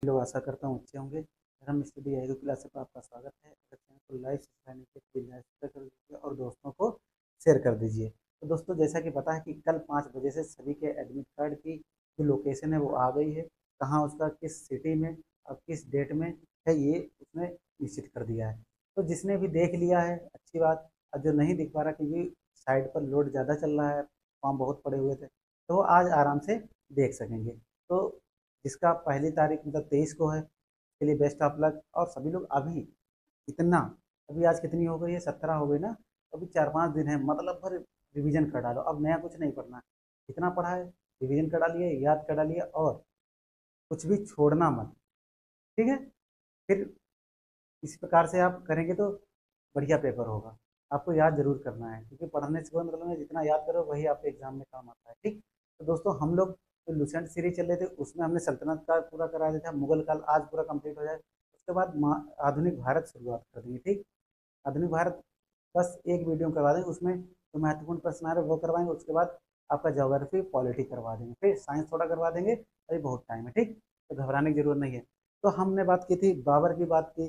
लोग आशा करता हूँ अच्छे होंगे। धर्म स्टडी आएगा क्लास में आपका स्वागत है। अगर चैनल को लाइक सब्सक्राइब नहीं किया तो लाइक कर दीजिए और दोस्तों को शेयर कर दीजिए। तो दोस्तों जैसा कि पता है कि कल 5 बजे से सभी के एडमिट कार्ड की जो लोकेशन है वो आ गई है। कहाँ उसका किस सिटी में और किस डेट में है ये उसने निश्चित कर दिया है। तो जिसने भी देख लिया है अच्छी बात, और जो नहीं दिख पा रहा क्योंकि साइड पर लोड ज़्यादा चल रहा है, फॉर्म बहुत पड़े हुए थे, तो वो आज आराम से देख सकेंगे। तो जिसका पहली तारीख मतलब 23 को है, उसके लिए बेस्ट ऑफ लक। और सभी लोग अभी इतना, अभी आज कितनी हो गई है, 17 हो गई ना। अभी 4-5 दिन है, मतलब भर रिवीजन कर डालो। अब नया कुछ नहीं पढ़ना, इतना पढ़ा है रिवीजन कर डालिए, याद कर डालिए और कुछ भी छोड़ना मत। ठीक है, फिर इस प्रकार से आप करेंगे तो बढ़िया पेपर होगा। आपको याद जरूर करना है क्योंकि पढ़ने से कोई मतलब नहीं, जितना याद करो वही आपके एग्जाम में काम आता है। ठीक, तो दोस्तों हम लोग जो लुसेंट सीरीज चल रहे थे उसमें हमने सल्तनत काल पूरा करा दिया था, मुगल काल आज पूरा कंप्लीट हो जाए, उसके बाद आधुनिक भारत शुरुआत कर देंगे। ठीक, आधुनिक भारत बस एक वीडियो करवा देंगे, उसमें जो महत्वपूर्ण प्रश्न आ रहे हैं वो करवाएंगे। उसके बाद आपका ज्योग्राफी पॉलिटी करवा देंगे, फिर साइंस थोड़ा करवा देंगे। अभी बहुत टाइम है, ठीक, तो घबराने की जरूरत नहीं है। तो हमने बात की थी बाबर की, बात की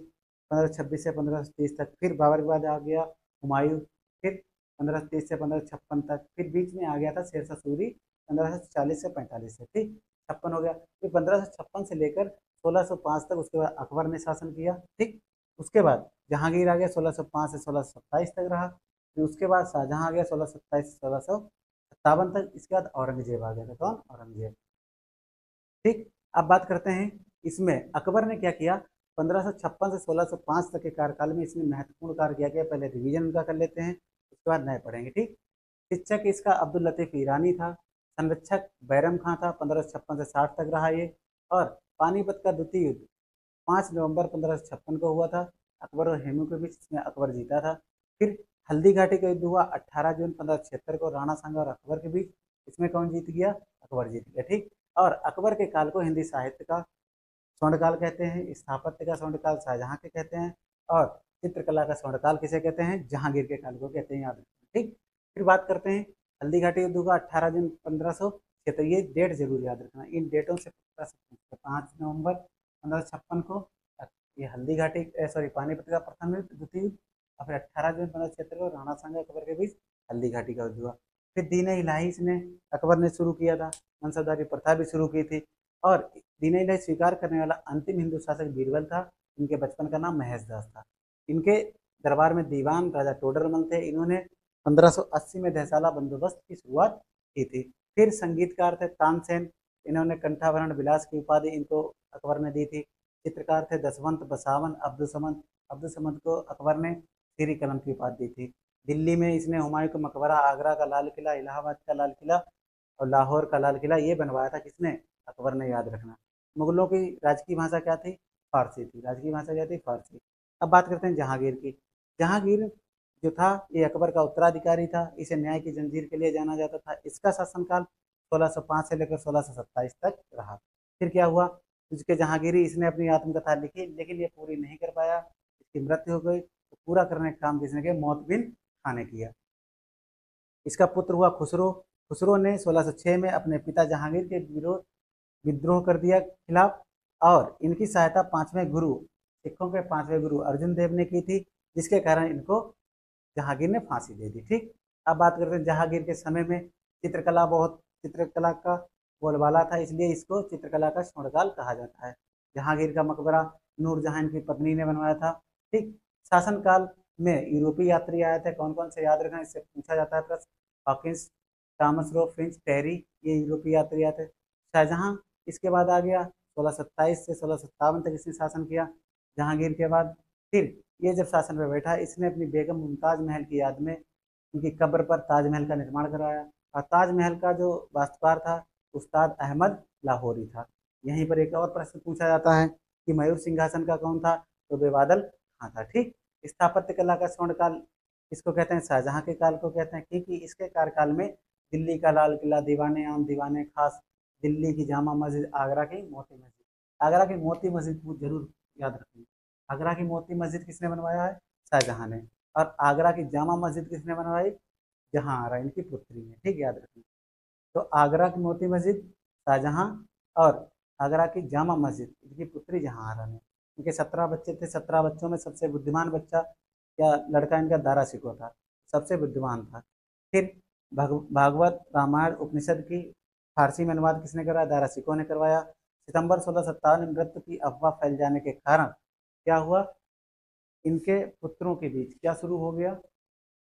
1526 से 1530 तक, फिर बाबर के बाद आ गया हुमायूं, फिर 1530 से 1556 तक, फिर बीच में आ गया था शेरशाह सूरी 1540 से 45 से, ठीक, 56 हो गया। फिर 1556 से लेकर 1605 तक, उसके बाद अकबर ने शासन किया। ठीक, उसके बाद जहांगीर आ गया 1605 से 1627 तक रहा। फिर उसके बाद शाहजहां आ गया 1627 से 1657 तक। इसके बाद औरंगजेब आ गया था, कौन, औरंगजेब। ठीक, अब बात करते हैं इसमें अकबर ने क्या किया। 1556 से 1605 तक के कार्यकाल में इसने महत्वपूर्ण कार्य किया गया। पहले रिवीजन उनका कर लेते हैं, उसके बाद नए पढ़ेंगे। ठीक, शिक्षक इसका अब्दुल लतीफ ईरानी था। संरक्षक बैरम खां था, 1556 से 60 तक रहा ये। और पानीपत का द्वितीय युद्ध 5 नवंबर 1556 को हुआ था, अकबर और हेमू के बीच, इसमें अकबर जीता था। फिर हल्दी घाटी का युद्ध हुआ 18 जून 1576 को, राणा सांगा और अकबर के बीच, इसमें कौन जीत गया, अकबर जीत गया। ठीक, और अकबर के काल को हिंदी साहित्य का स्वर्णकाल कहते हैं, स्थापत्य का स्वर्णकाल शाहजहां के कहते हैं, और चित्रकला का स्वर्णकाल किसे कहते हैं, जहांगीर के काल को कहते हैं, याद रखना। ठीक, फिर बात करते हैं हल्दी घाटी युद्ध हुआ 18 जून 1576, ये डेट जरूर याद रखना, इन डेटों से 5 नवंबर 1556 को ये हल्दी घाटी, सॉरी, पानीपत का प्रथम युद्ध, द्वितीय युद्ध। और फिर 18 जून 1576 को राणा सांगा अकबर के बीच हल्दी घाटी का युद्ध हुआ। फिर दीन इलाही इसने अकबर ने शुरू किया था, मनसबदारी प्रथा भी शुरू की थी। और दीन इलाही स्वीकार करने वाला अंतिम हिंदू शासक बीरबल था। इनके बचपन का नाम महेश दास था। इनके दरबार में दीवान राजा टोडरमल थे। इन्होंने 1580 में दहसाला बंदोबस्त की शुरुआत की थी। फिर संगीतकार थे तानसेन, इन्होंने कंठाभरण विलास की उपाधि इनको अकबर ने दी थी। चित्रकार थे दसवंत बसावन, अब्दुल समद को अकबर ने श्री कलम की उपाधि दी थी। दिल्ली में इसने हुमायूं का मकबरा, आगरा का लाल किला, इलाहाबाद का लाल किला और लाहौर का लाल किला ये बनवाया था, किसने, अकबर ने, याद रखना। मुगलों की राजकीय भाषा क्या थी, फारसी थी। राजकीय भाषा क्या थी, फारसी। अब बात करते हैं जहांगीर की। जहांगीर जो था ये अकबर का उत्तराधिकारी था। इसे न्याय की जंजीर के लिए जाना जाता था। इसका शासनकाल 1605 से लेकर 1627 तक रहा। फिर क्या हुआ, उसके जहांगीरी इसने अपनी आत्मकथा लिखी, लेकिन ये पूरी नहीं कर पाया, इसकी मृत्यु हो गई। तो पूरा करने का काम किसने किया, मौत बिन खां ने किया। इसका पुत्र हुआ खुसरो। खुसरो ने 1606 में अपने पिता जहांगीर के विरोध विद्रोह कर दिया खिलाफ, और इनकी सहायता पांचवें गुरु, सिखों के पांचवें गुरु अर्जुन देव ने की थी, जिसके कारण इनको जहांगीर ने फांसी दे दी। ठीक, अब बात करते हैं जहांगीर के समय में चित्रकला का बोलबाला था, इसलिए इसको चित्रकला का स्वर्णकाल कहा जाता है। जहांगीर का मकबरा नूरजहां की पत्नी ने बनवाया था। ठीक, शासनकाल में यूरोपीय यात्री आए थे, कौन कौन से याद रखना, इससे पूछा जाता है प्रश्न। हॉकिंस, थॉमस रो, फ्रिंच, टेरी, ये यूरोपीय यात्री आए थे। शाहजहां इसके बाद आ गया, 1627 से 1657 तक इसने शासन किया जहांगीर के बाद। फिर ये जब शासन पर बैठा, इसने अपनी बेगम मुमताज महल की याद में उनकी कब्र पर ताजमहल का निर्माण कराया। और ताजमहल का जो वास्तुकार था उस्ताद अहमद लाहौरी था। यहीं पर एक और प्रश्न पूछा जाता है कि मयूर सिंहासन का कौन था, तो बेबादल खां था। ठीक, स्थापत्य कला का स्वर्णकाल इसको कहते हैं, शाहजहां के काल को कहते हैं, क्योंकि इसके कार्यकाल में दिल्ली का लाल किला, दीवाने आम, दीवाने खास, दिल्ली की जामा मस्जिद, आगरा की मोती मस्जिद, आगरा की मोती मस्जिद को जरूर याद रखिए। आगरा की मोती मस्जिद किसने बनवाया है, शाहजहां ने। और आगरा की जामा मस्जिद किसने बनवाई, जहां इनकी पुत्री ने। ठीक, याद रखिए। तो आगरा की मोती मस्जिद शाहजहां, और आगरा की जामा मस्जिद, इनकी पुत्री जहांआरा ने। इनके 17 बच्चे थे, 17 बच्चों में सबसे बुद्धिमान बच्चा या लड़का इनका दारा शिकोह था, सबसे बुद्धिमान था। फिर भागवत रामायण उपनिषद की फारसी में अनुवाद किसने करवाया? दारा शिकोह ने करवाया। सितंबर 1657 में मृत्यु की अफवाह फैल जाने के कारण क्या हुआ? इनके पुत्रों के बीच क्या शुरू हो गया?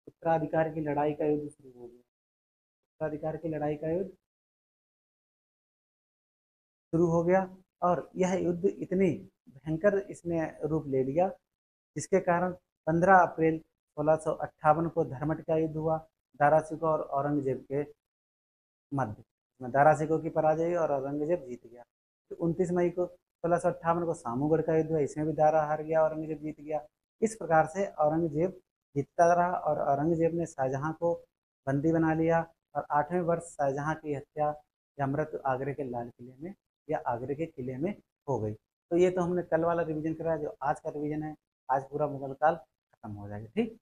उत्तराधिकार की लड़ाई का युद्ध शुरू हो गया। उत्तराधिकार की लड़ाई का युद्ध शुरू हो गया, और यह युद्ध इतनी भयंकर इसने रूप ले लिया, जिसके कारण 15 अप्रैल 1658 को धर्मट का युद्ध हुआ, दारा शिकोह और औरंगजेब के मध्य, में दारा शिकोह की पराजय हुई और औरंगजेब जीत गया। तो 29 मई को 1658 को सामूगढ़ का युद्ध हुआ, इसमें भी दारा हार गया, औरंगजेब जीत गया। इस प्रकार से औरंगजेब जीतता रहा, और औरंगजेब ने शाहजहां को बंदी बना लिया, और 8वें वर्ष शाहजहां की हत्या या मृत्यु आगरे के लाल किले में या आगरे के किले में हो गई। तो ये तो हमने कल वाला रिवीजन कराया, जो आज का रिवीजन है, आज पूरा मुगल काल खत्म हो जाएगा। ठीक।